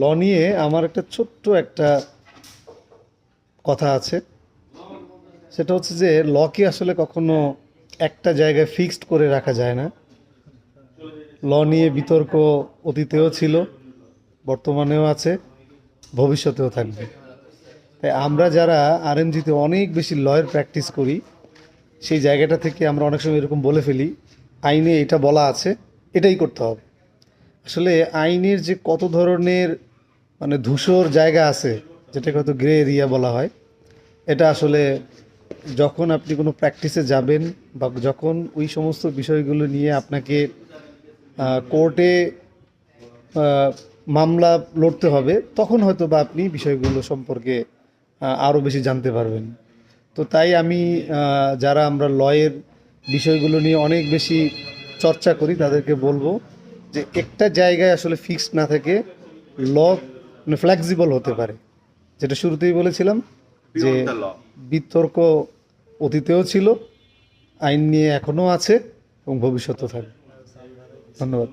ল নিয়ে আমার একটা ছোট্ট একটা কথা আছে। সেটা হচ্ছে যে লকে আসলে কখনো একটা জায়গায় ফিক্সড করে রাখা যায় না। ল নিয়ে বিতর্ক অতীতেও ছিল, বর্তমানেও আছে, ভবিষ্যতেও থাকবে। তাই আমরা যারা আরএমজিতে অনেক বেশি লয়ের প্র্যাকটিস করি, সেই জায়গাটা থেকে আমরা অনেক সময় এরকম বলে ফেলি, আইনে এটা বলা আছে, এটাই করতে হবে। আসলে আইনের যে কত ধরনের মানে ধূসর জায়গা আছে, যেটাকে হয়তো গ্রে এরিয়া বলা হয়, এটা আসলে যখন আপনি কোনো প্র্যাকটিসে যাবেন বা যখন ওই সমস্ত বিষয়গুলো নিয়ে আপনাকে কোর্টে মামলা লড়তে হবে, তখন হয়তো বা আপনি বিষয়গুলো সম্পর্কে আরও বেশি জানতে পারবেন। তো তাই আমি যারা আমরা লয়ের বিষয়গুলো নিয়ে অনেক বেশি চর্চা করি তাদেরকে বলবো যে একটা জায়গায় আসলে ফিক্সড না থেকে ল মানে ফ্লেক্সিবল হতে পারে। যেটা শুরুতেই বলেছিলাম যে Beyond the law. বিতর্ক অতীতেও ছিল, আইন নিয়ে এখনও আছে এবং ভবিষ্যতেও থাকবে। ধন্যবাদ।